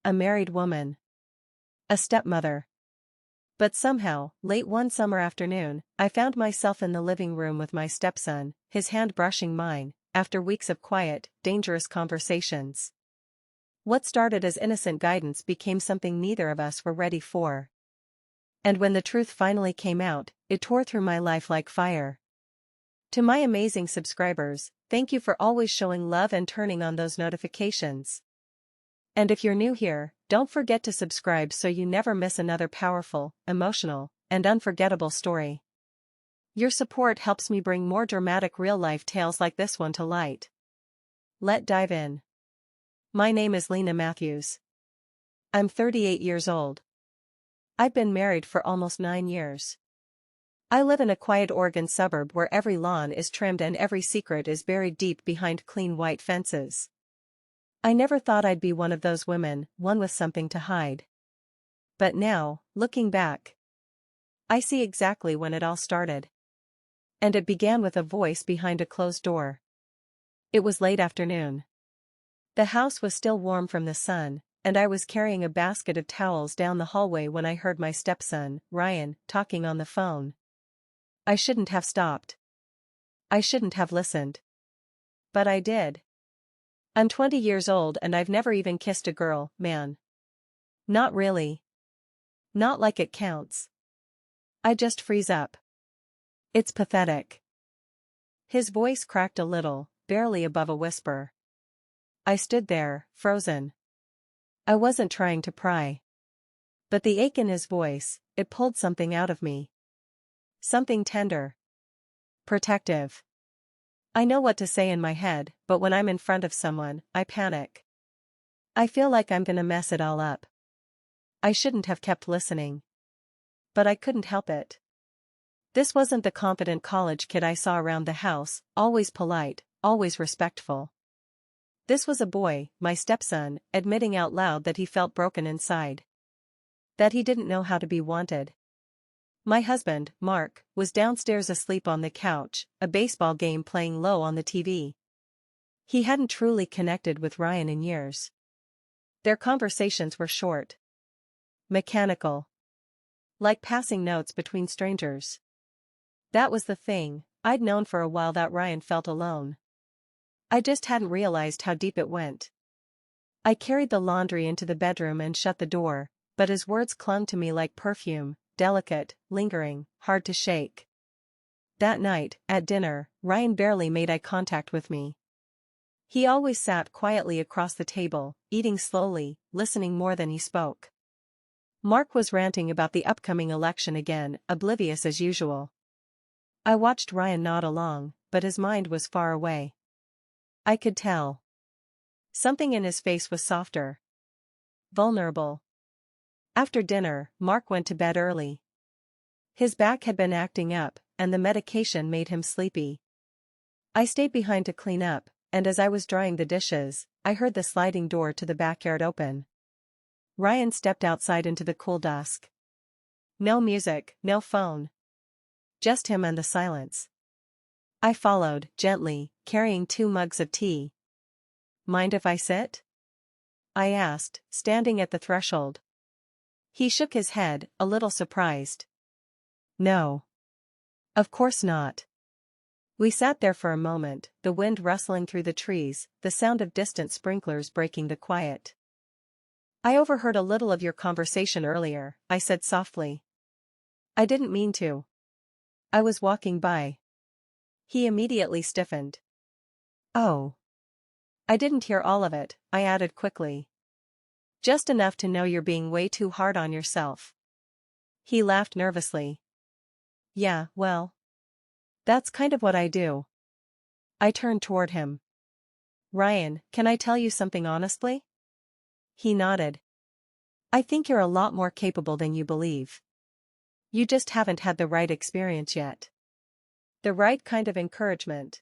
A married woman. A stepmother. But somehow, late one summer afternoon, I found myself in the living room with my stepson, his hand brushing mine, after weeks of quiet, dangerous conversations. What started as innocent guidance became something neither of us were ready for. And when the truth finally came out, it tore through my life like fire. To my amazing subscribers, thank you for always showing love and turning on those notifications. And if you're new here, don't forget to subscribe so you never miss another powerful, emotional, and unforgettable story. Your support helps me bring more dramatic real-life tales like this one to light. Let's dive in. My name is Lena Matthews. I'm 38 years old. I've been married for almost 9 years. I live in a quiet Oregon suburb where every lawn is trimmed and every secret is buried deep behind clean white fences. I never thought I'd be one of those women, one with something to hide. But now, looking back, I see exactly when it all started. And it began with a voice behind a closed door. It was late afternoon. The house was still warm from the sun, and I was carrying a basket of towels down the hallway when I heard my stepson, Ryan, talking on the phone. I shouldn't have stopped. I shouldn't have listened. But I did. I'm 20 years old and I've never even kissed a girl, man. Not really. Not like it counts. I just freeze up. It's pathetic. His voice cracked a little, barely above a whisper. I stood there, frozen. I wasn't trying to pry. But the ache in his voice, it pulled something out of me. Something tender. Protective. I know what to say in my head, but when I'm in front of someone, I panic. I feel like I'm gonna mess it all up. I shouldn't have kept listening. But I couldn't help it. This wasn't the confident college kid I saw around the house, always polite, always respectful. This was a boy, my stepson, admitting out loud that he felt broken inside. That he didn't know how to be wanted. My husband, Mark, was downstairs asleep on the couch, a baseball game playing low on the TV. He hadn't truly connected with Ryan in years. Their conversations were short. Mechanical. Like passing notes between strangers. That was the thing, I'd known for a while that Ryan felt alone. I just hadn't realized how deep it went. I carried the laundry into the bedroom and shut the door, but his words clung to me like perfume. Delicate, lingering, hard to shake. That night, at dinner, Ryan barely made eye contact with me. He always sat quietly across the table, eating slowly, listening more than he spoke. Mark was ranting about the upcoming election again, oblivious as usual. I watched Ryan nod along, but his mind was far away. I could tell. Something in his face was softer. Vulnerable. After dinner, Mark went to bed early. His back had been acting up, and the medication made him sleepy. I stayed behind to clean up, and as I was drying the dishes, I heard the sliding door to the backyard open. Ryan stepped outside into the cool dusk. No music, no phone. Just him and the silence. I followed, gently, carrying 2 mugs of tea. Mind if I sit? I asked, standing at the threshold. He shook his head, a little surprised. No. Of course not. We sat there for a moment, the wind rustling through the trees, the sound of distant sprinklers breaking the quiet. I overheard a little of your conversation earlier, I said softly. I didn't mean to. I was walking by. He immediately stiffened. Oh. I didn't hear all of it, I added quickly. Just enough to know you're being way too hard on yourself. He laughed nervously. Yeah, well. That's kind of what I do. I turned toward him. Ryan, can I tell you something honestly? He nodded. I think you're a lot more capable than you believe. You just haven't had the right experience yet. The right kind of encouragement.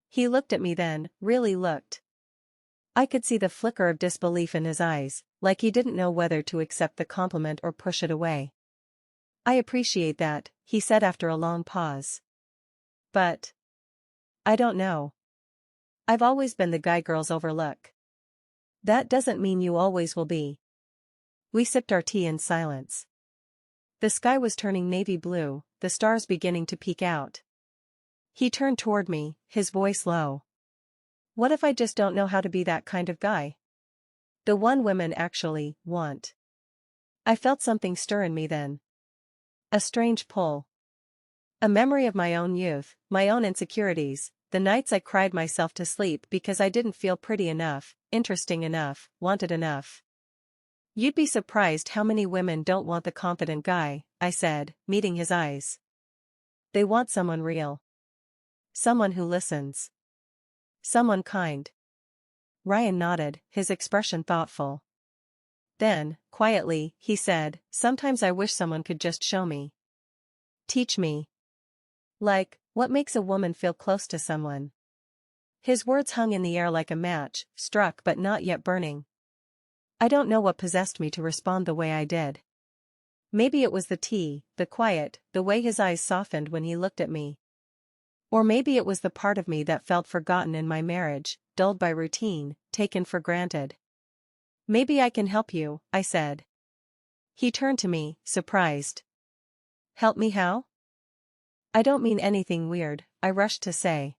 He looked at me then, really looked. I could see the flicker of disbelief in his eyes, like he didn't know whether to accept the compliment or push it away. I appreciate that, he said after a long pause. But I don't know. I've always been the guy girls overlook. That doesn't mean you always will be. We sipped our tea in silence. The sky was turning navy blue, the stars beginning to peek out. He turned toward me, his voice low. What if I just don't know how to be that kind of guy? The one women actually want. I felt something stir in me then. A strange pull. A memory of my own youth, my own insecurities, the nights I cried myself to sleep because I didn't feel pretty enough, interesting enough, wanted enough. You'd be surprised how many women don't want the confident guy, I said, meeting his eyes. They want someone real. Someone who listens. Someone kind. Ryan nodded, his expression thoughtful. Then, quietly, he said, sometimes I wish someone could just show me. Teach me. Like, what makes a woman feel close to someone? His words hung in the air like a match, struck but not yet burning. I don't know what possessed me to respond the way I did. Maybe it was the tea, the quiet, the way his eyes softened when he looked at me. Or maybe it was the part of me that felt forgotten in my marriage, dulled by routine, taken for granted. Maybe I can help you, I said. He turned to me, surprised. Help me how? I don't mean anything weird, I rushed to say.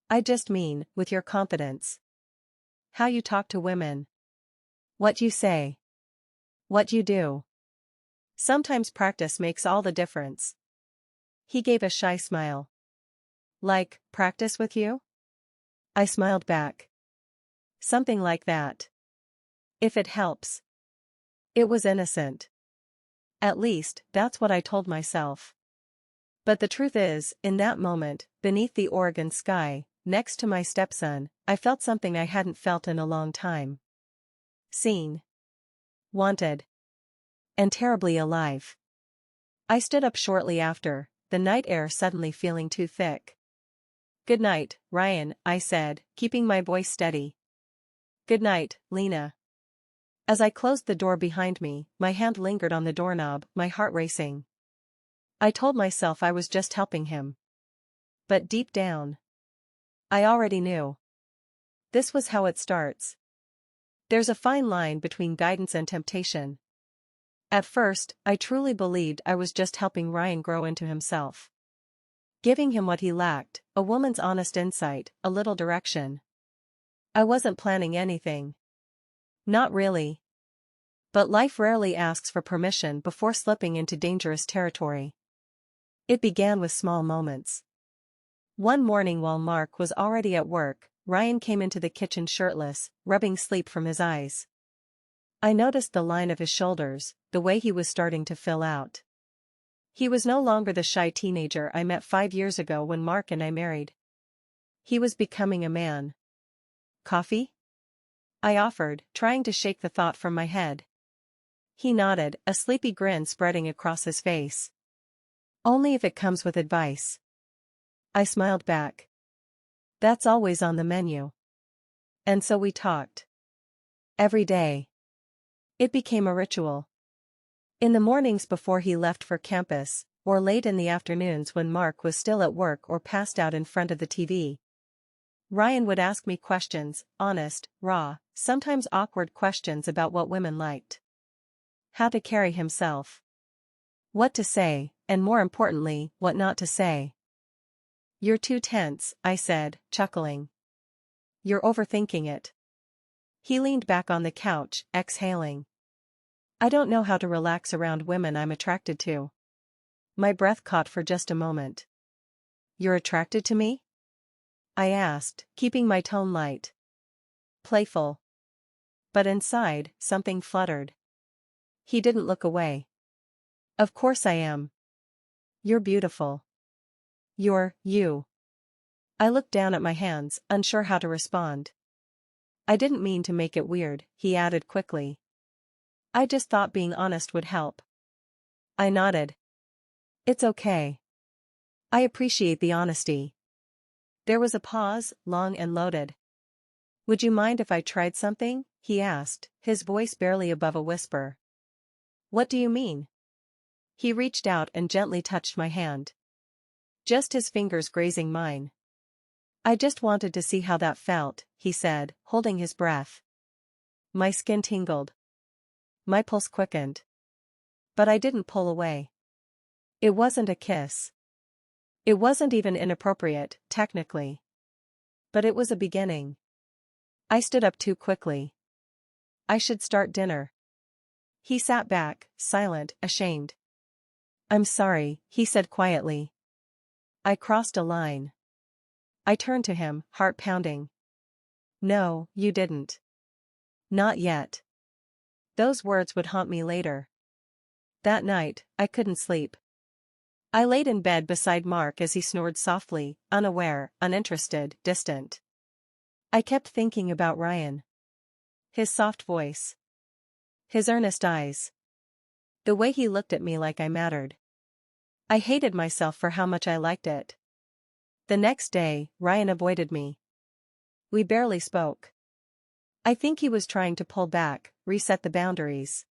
I just mean, with your confidence. How you talk to women. What you say. What you do. Sometimes practice makes all the difference. He gave a shy smile. Like, practice with you? I smiled back. Something like that. If it helps. It was innocent. At least, that's what I told myself. But the truth is, in that moment, beneath the Oregon sky, next to my stepson, I felt something I hadn't felt in a long time. Seen. Wanted. And terribly alive. I stood up shortly after, the night air suddenly feeling too thick. Good night, Ryan, I said, keeping my voice steady. Good night, Lena. As I closed the door behind me, my hand lingered on the doorknob, my heart racing. I told myself I was just helping him. But deep down, I already knew. This was how it starts. There's a fine line between guidance and temptation. At first, I truly believed I was just helping Ryan grow into himself. Giving him what he lacked, a woman's honest insight, a little direction. I wasn't planning anything. Not really. But life rarely asks for permission before slipping into dangerous territory. It began with small moments. One morning while Mark was already at work, Ryan came into the kitchen shirtless, rubbing sleep from his eyes. I noticed the line of his shoulders, the way he was starting to fill out. He was no longer the shy teenager I met 5 years ago when Mark and I married. He was becoming a man. Coffee? I offered, trying to shake the thought from my head. He nodded, a sleepy grin spreading across his face. Only if it comes with advice. I smiled back. That's always on the menu. And so we talked. Every day. It became a ritual. In the mornings before he left for campus, or late in the afternoons when Mark was still at work or passed out in front of the TV. Ryan would ask me questions, honest, raw, sometimes awkward questions about what women liked. How to carry himself. What to say, and more importantly, what not to say. You're too tense, I said, chuckling. You're overthinking it. He leaned back on the couch, exhaling. I don't know how to relax around women I'm attracted to. My breath caught for just a moment. You're attracted to me? I asked, keeping my tone light. Playful. But inside, something fluttered. He didn't look away. Of course I am. You're beautiful. You're you. I looked down at my hands, unsure how to respond. I didn't mean to make it weird, he added quickly. I just thought being honest would help. I nodded. It's okay. I appreciate the honesty. There was a pause, long and loaded. Would you mind if I tried something? He asked, his voice barely above a whisper. What do you mean? He reached out and gently touched my hand. Just his fingers grazing mine. I just wanted to see how that felt, he said, holding his breath. My skin tingled. My pulse quickened. But I didn't pull away. It wasn't a kiss. It wasn't even inappropriate, technically. But it was a beginning. I stood up too quickly. I should start dinner. He sat back, silent, ashamed. I'm sorry, he said quietly. I crossed a line. I turned to him, heart pounding. No, you didn't. Not yet. Those words would haunt me later. That night, I couldn't sleep. I laid in bed beside Mark as he snored softly, unaware, uninterested, distant. I kept thinking about Ryan. His soft voice. His earnest eyes. The way he looked at me like I mattered. I hated myself for how much I liked it. The next day, Ryan avoided me. We barely spoke. I think he was trying to pull back, reset the boundaries.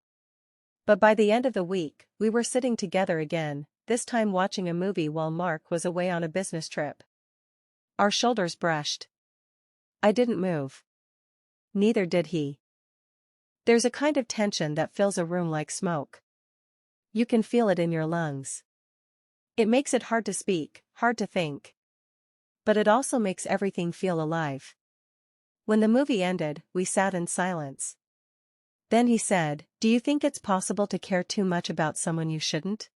But by the end of the week, we were sitting together again, this time watching a movie while Mark was away on a business trip. Our shoulders brushed. I didn't move. Neither did he. There's a kind of tension that fills a room like smoke. You can feel it in your lungs. It makes it hard to speak, hard to think. But it also makes everything feel alive. When the movie ended, we sat in silence. Then he said, "Do you think it's possible to care too much about someone you shouldn't?"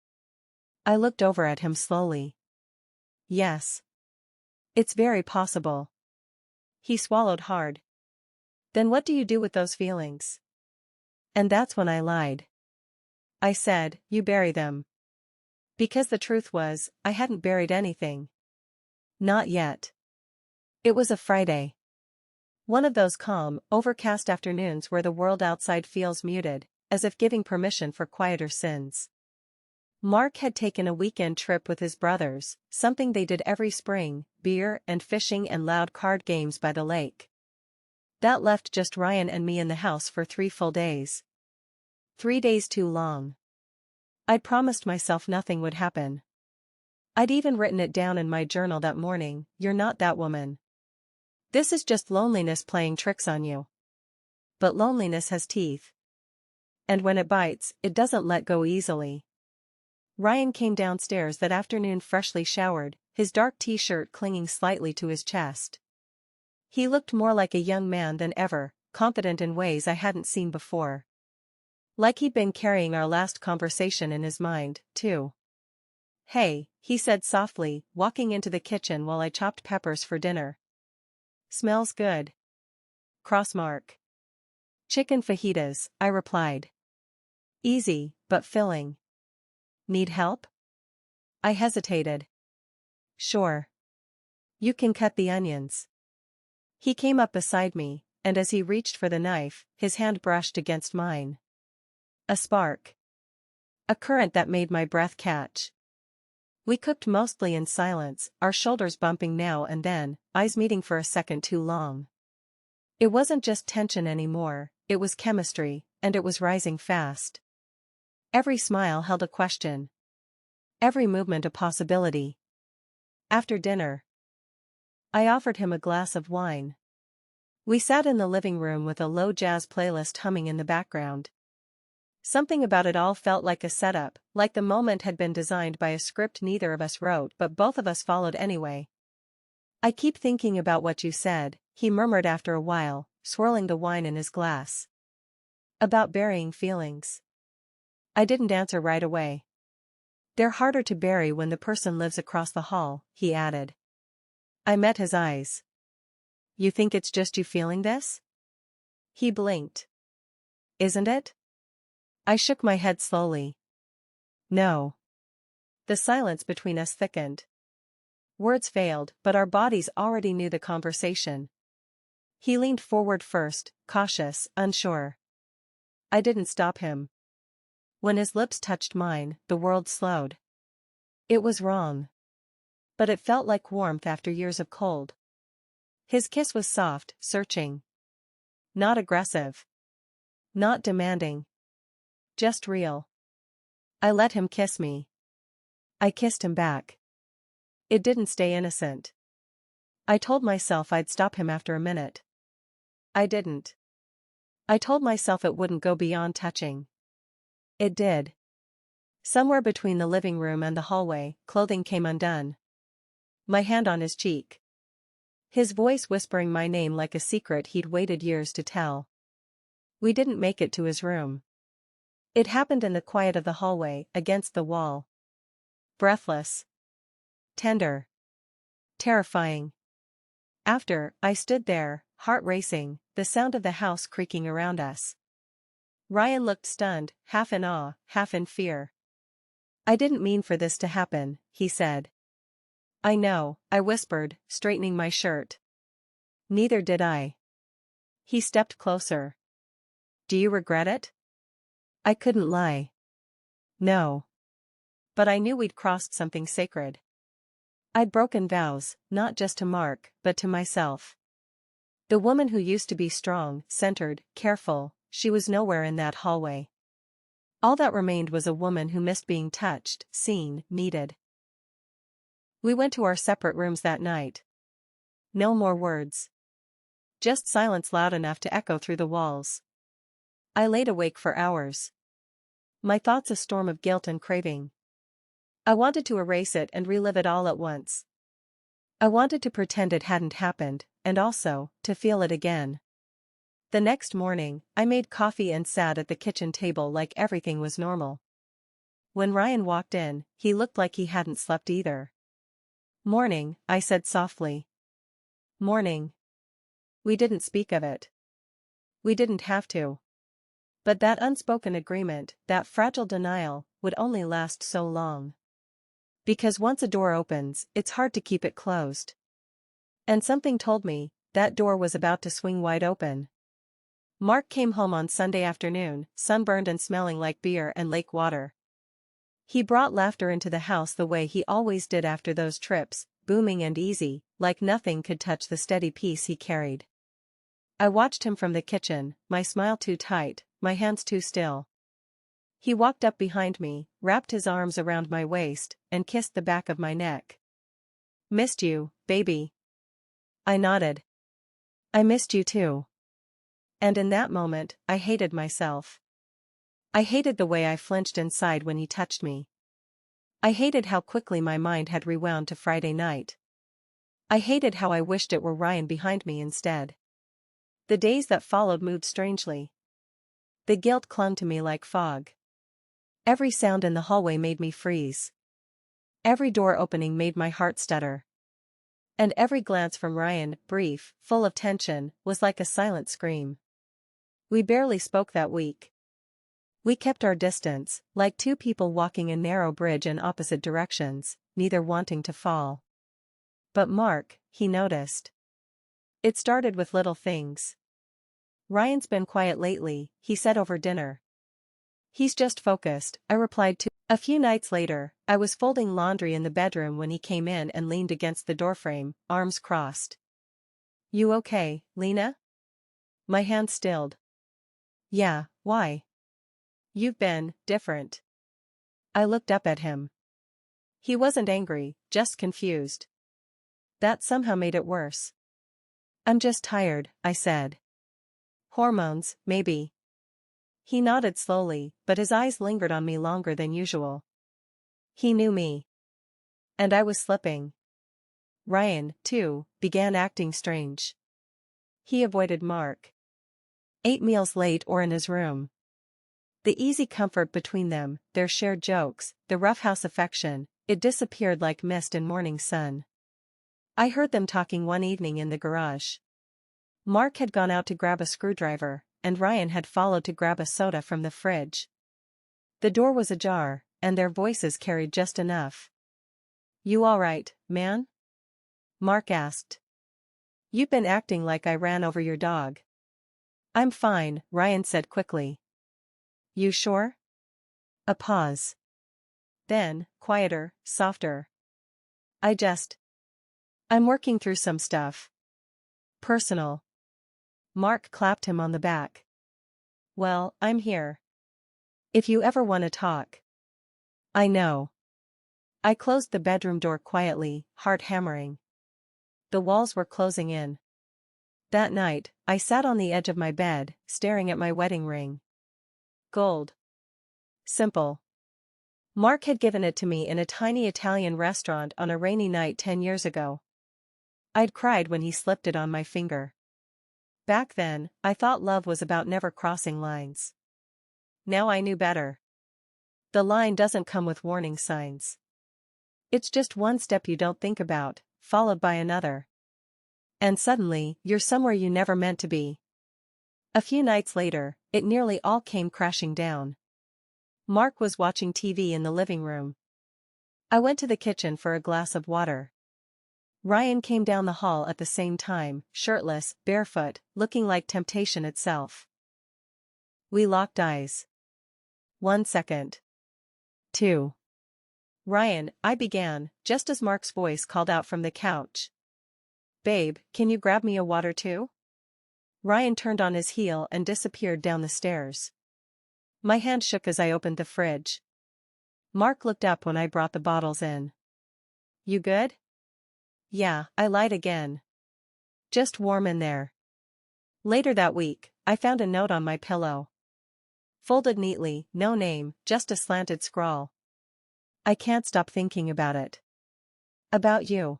I looked over at him slowly. Yes. It's very possible. He swallowed hard. Then what do you do with those feelings? And that's when I lied. I said, you bury them. Because the truth was, I hadn't buried anything. Not yet. It was a Friday. One of those calm, overcast afternoons where the world outside feels muted, as if giving permission for quieter sins. Mark had taken a weekend trip with his brothers, something they did every spring, beer and fishing and loud card games by the lake. That left just Ryan and me in the house for 3 full days. 3 days too long. I'd promised myself nothing would happen. I'd even written it down in my journal that morning, "You're not that woman. This is just loneliness playing tricks on you." But loneliness has teeth. And when it bites, it doesn't let go easily. Ryan came downstairs that afternoon freshly showered, his dark t-shirt clinging slightly to his chest. He looked more like a young man than ever, confident in ways I hadn't seen before. Like he'd been carrying our last conversation in his mind, too. "Hey," he said softly, walking into the kitchen while I chopped peppers for dinner. "Smells good." Cross mark. "Chicken fajitas," I replied. Easy, but filling. "Need help?" I hesitated. "Sure. You can cut the onions." He came up beside me, and as he reached for the knife, his hand brushed against mine. A spark. A current that made my breath catch. We cooked mostly in silence, our shoulders bumping now and then, eyes meeting for a second too long. It wasn't just tension anymore, it was chemistry, and it was rising fast. Every smile held a question. Every movement a possibility. After dinner, I offered him a glass of wine. We sat in the living room with a low jazz playlist humming in the background. Something about it all felt like a setup, like the moment had been designed by a script neither of us wrote but both of us followed anyway. "I keep thinking about what you said," he murmured after a while, swirling the wine in his glass. "About burying feelings." I didn't answer right away. "They're harder to bury when the person lives across the hall," he added. I met his eyes. "You think it's just you feeling this?" He blinked. "Isn't it?" I shook my head slowly. "No." The silence between us thickened. Words failed, but our bodies already knew the conversation. He leaned forward first, cautious, unsure. I didn't stop him. When his lips touched mine, the world slowed. It was wrong. But it felt like warmth after years of cold. His kiss was soft, searching. Not aggressive. Not demanding. Just real. I let him kiss me. I kissed him back. It didn't stay innocent. I told myself I'd stop him after a minute. I didn't. I told myself it wouldn't go beyond touching. It did. Somewhere between the living room and the hallway, clothing came undone. My hand on his cheek. His voice whispering my name like a secret he'd waited years to tell. We didn't make it to his room. It happened in the quiet of the hallway, against the wall. Breathless. Tender. Terrifying. After, I stood there, heart racing, the sound of the house creaking around us. Ryan looked stunned, half in awe, half in fear. I didn't mean for this to happen, he said. I know, I whispered, straightening my shirt. Neither did I. He stepped closer. Do you regret it? I couldn't lie. No. But I knew we'd crossed something sacred. I'd broken vows, not just to Mark, but to myself. The woman who used to be strong, centered, careful, she was nowhere in that hallway. All that remained was a woman who missed being touched, seen, needed. We went to our separate rooms that night. No more words. Just silence loud enough to echo through the walls. I laid awake for hours. My thoughts a storm of guilt and craving. I wanted to erase it and relive it all at once. I wanted to pretend it hadn't happened, and also, to feel it again. The next morning, I made coffee and sat at the kitchen table like everything was normal. When Ryan walked in, he looked like he hadn't slept either. Morning, I said softly. Morning. We didn't speak of it. We didn't have to. But that unspoken agreement, that fragile denial, would only last so long. Because once a door opens, it's hard to keep it closed. And something told me, that door was about to swing wide open. Mark came home on Sunday afternoon, sunburned and smelling like beer and lake water. He brought laughter into the house the way he always did after those trips, booming and easy, like nothing could touch the steady peace he carried. I watched him from the kitchen, my smile too tight, my hands too still. He walked up behind me, wrapped his arms around my waist, and kissed the back of my neck. Missed you, baby. I nodded. I missed you too. And in that moment, I hated myself. I hated the way I flinched inside when he touched me. I hated how quickly my mind had rewound to Friday night. I hated how I wished it were Ryan behind me instead. The days that followed moved strangely. The guilt clung to me like fog. Every sound in the hallway made me freeze. Every door opening made my heart stutter. And every glance from Ryan, brief, full of tension, was like a silent scream. We barely spoke that week. We kept our distance, like two people walking a narrow bridge in opposite directions, neither wanting to fall. But Mark, he noticed. It started with little things. Ryan's been quiet lately, he said over dinner. He's just focused, I replied to. A few nights later, I was folding laundry in the bedroom when he came in and leaned against the doorframe, arms crossed. You okay, Lena? My hand stilled. Yeah, why? You've been different. I looked up at him. He wasn't angry, just confused. That somehow made it worse. I'm just tired, I said. Hormones, maybe. He nodded slowly, but his eyes lingered on me longer than usual. He knew me. And I was slipping. Ryan, too, began acting strange. He avoided Mark. Ate meals late or in his room. The easy comfort between them, their shared jokes, the roughhouse affection, it disappeared like mist in morning sun. I heard them talking one evening in the garage. Mark had gone out to grab a screwdriver, and Ryan had followed to grab a soda from the fridge. The door was ajar, and their voices carried just enough. You all right, man? Mark asked. You've been acting like I ran over your dog. I'm fine, Ryan said quickly. You sure? A pause. Then, quieter, softer. I'm working through some stuff. Personal. Mark clapped him on the back. Well, I'm here. If you ever want to talk. I know. I closed the bedroom door quietly, heart hammering. The walls were closing in. That night, I sat on the edge of my bed, staring at my wedding ring. Gold. Simple. Mark had given it to me in a tiny Italian restaurant on a rainy night 10 years ago. I'd cried when he slipped it on my finger. Back then, I thought love was about never crossing lines. Now I knew better. The line doesn't come with warning signs. It's just one step you don't think about, followed by another. And suddenly, you're somewhere you never meant to be. A few nights later, it nearly all came crashing down. Mark was watching TV in the living room. I went to the kitchen for a glass of water. Ryan came down the hall at the same time, shirtless, barefoot, looking like temptation itself. We locked eyes. 1 second. 2. Ryan, I began, just as Mark's voice called out from the couch. Babe, can you grab me a water too? Ryan turned on his heel and disappeared down the stairs. My hand shook as I opened the fridge. Mark looked up when I brought the bottles in. You good? Yeah, I lied again. Just warm in there. Later that week, I found a note on my pillow. Folded neatly, no name, just a slanted scrawl. I can't stop thinking about it. About you.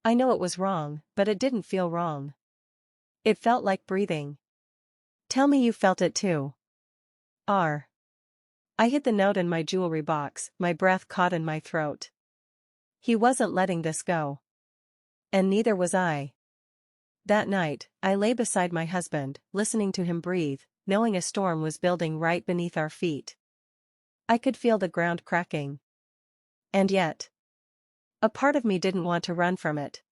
I know it was wrong, but it didn't feel wrong. It felt like breathing. Tell me you felt it too. R. I hid the note in my jewelry box, my breath caught in my throat. He wasn't letting this go. And neither was I. That night, I lay beside my husband, listening to him breathe, knowing a storm was building right beneath our feet. I could feel the ground cracking. And yet, a part of me didn't want to run from it.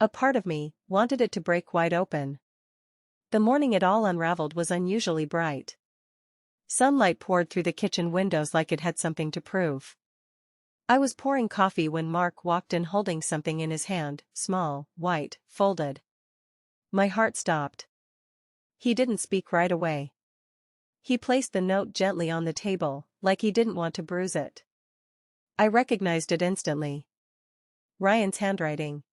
A part of me wanted it to break wide open. The morning it all unraveled was unusually bright. Sunlight poured through the kitchen windows like it had something to prove. I was pouring coffee when Mark walked in holding something in his hand, small, white, folded. My heart stopped. He didn't speak right away. He placed the note gently on the table, like he didn't want to bruise it. I recognized it instantly. Ryan's handwriting.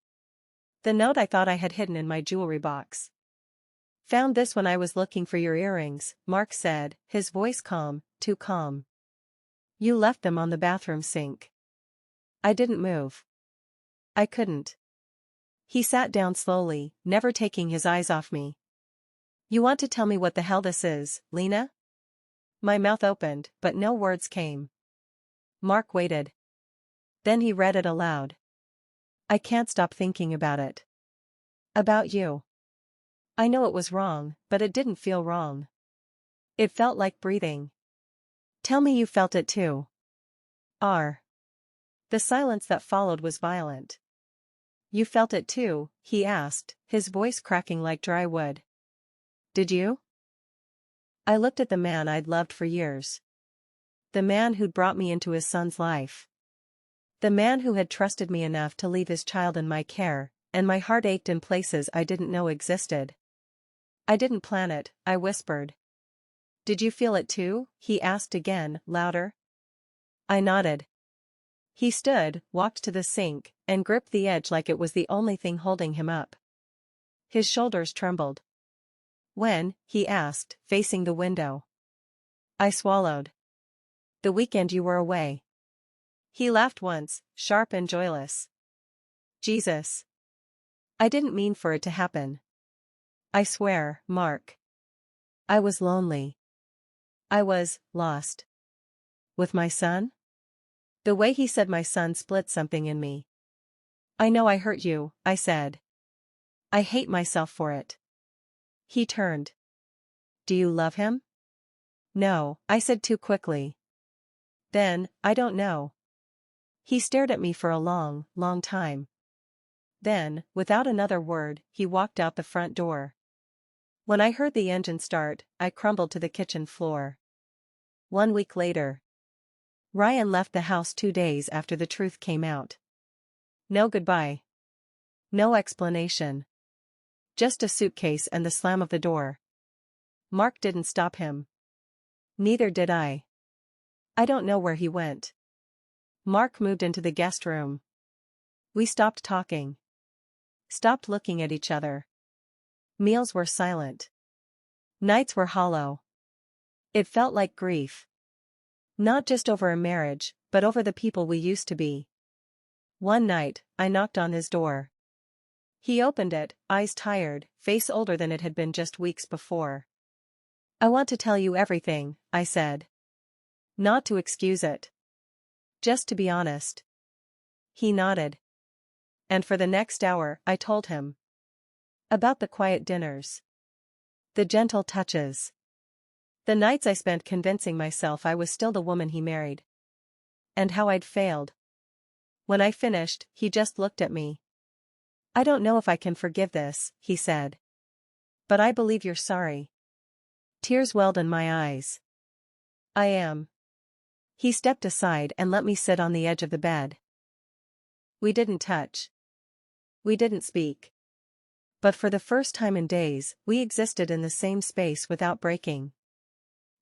The note I thought I had hidden in my jewelry box. Found this when I was looking for your earrings, Mark said, his voice calm, too calm. You left them on the bathroom sink. I didn't move. I couldn't. He sat down slowly, never taking his eyes off me. You want to tell me what the hell this is, Lena? My mouth opened, but no words came. Mark waited. Then he read it aloud. I can't stop thinking about it. About you. I know it was wrong, but it didn't feel wrong. It felt like breathing. Tell me you felt it too. R. The silence that followed was violent. You felt it too, he asked, his voice cracking like dry wood. Did you? I looked at the man I'd loved for years. The man who'd brought me into his son's life. The man who had trusted me enough to leave his child in my care, and my heart ached in places I didn't know existed. I didn't plan it, I whispered. Did you feel it too? He asked again, louder. I nodded. He stood, walked to the sink, and gripped the edge like it was the only thing holding him up. His shoulders trembled. When? He asked, facing the window. I swallowed. The weekend you were away. He laughed once, sharp and joyless. Jesus. I didn't mean for it to happen. I swear, Mark. I was lonely. I was lost. With my son? The way he said my son split something in me. I know I hurt you, I said. I hate myself for it. He turned. Do you love him? No, I said too quickly. Then, I don't know. He stared at me for a long, long time. Then, without another word, he walked out the front door. When I heard the engine start, I crumbled to the kitchen floor. 1 week later. Ryan left the house 2 days after the truth came out. No goodbye. No explanation. Just a suitcase and the slam of the door. Mark didn't stop him. Neither did I. I don't know where he went. Mark moved into the guest room. We stopped talking. Stopped looking at each other. Meals were silent. Nights were hollow. It felt like grief. Not just over a marriage, but over the people we used to be. One night, I knocked on his door. He opened it, eyes tired, face older than it had been just weeks before. "I want to tell you everything," I said. "Not to excuse it. Just to be honest." He nodded. And for the next hour, I told him. About the quiet dinners. The gentle touches. The nights I spent convincing myself I was still the woman he married. And how I'd failed. When I finished, he just looked at me. "I don't know if I can forgive this," he said. "But I believe you're sorry." Tears welled in my eyes. "I am." He stepped aside and let me sit on the edge of the bed. We didn't touch. We didn't speak. But for the first time in days, we existed in the same space without breaking.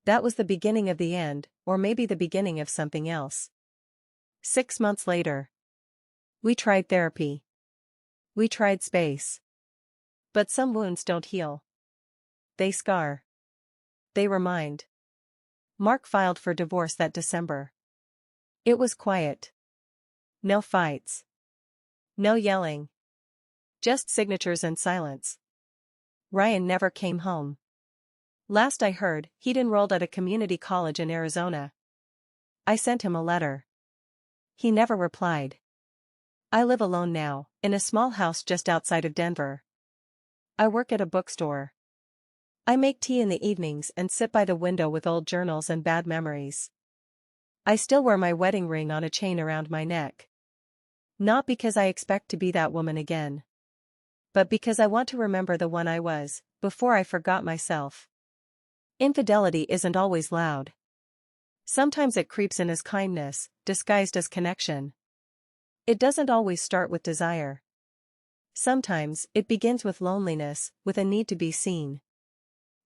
That was the beginning of the end, or maybe the beginning of something else. 6 months later. We tried therapy. We tried space. But some wounds don't heal. They scar. They remind. Mark filed for divorce that December. It was quiet. No fights. No yelling. Just signatures and silence. Ryan never came home. Last I heard, he'd enrolled at a community college in Arizona. I sent him a letter. He never replied. I live alone now, in a small house just outside of Denver. I work at a bookstore. I make tea in the evenings and sit by the window with old journals and bad memories. I still wear my wedding ring on a chain around my neck. Not because I expect to be that woman again. But because I want to remember the one I was, before I forgot myself. Infidelity isn't always loud. Sometimes it creeps in as kindness, disguised as connection. It doesn't always start with desire. Sometimes, it begins with loneliness, with a need to be seen.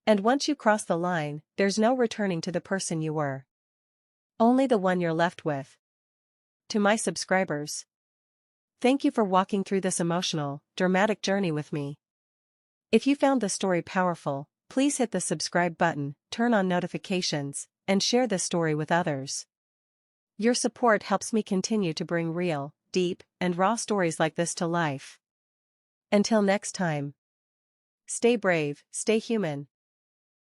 And once you cross the line, there's no returning to the person you were. Only the one you're left with. To my subscribers. Thank you for walking through this emotional, dramatic journey with me. If you found the story powerful, please hit the subscribe button, turn on notifications, and share this story with others. Your support helps me continue to bring real, deep, and raw stories like this to life. Until next time. Stay brave, stay human.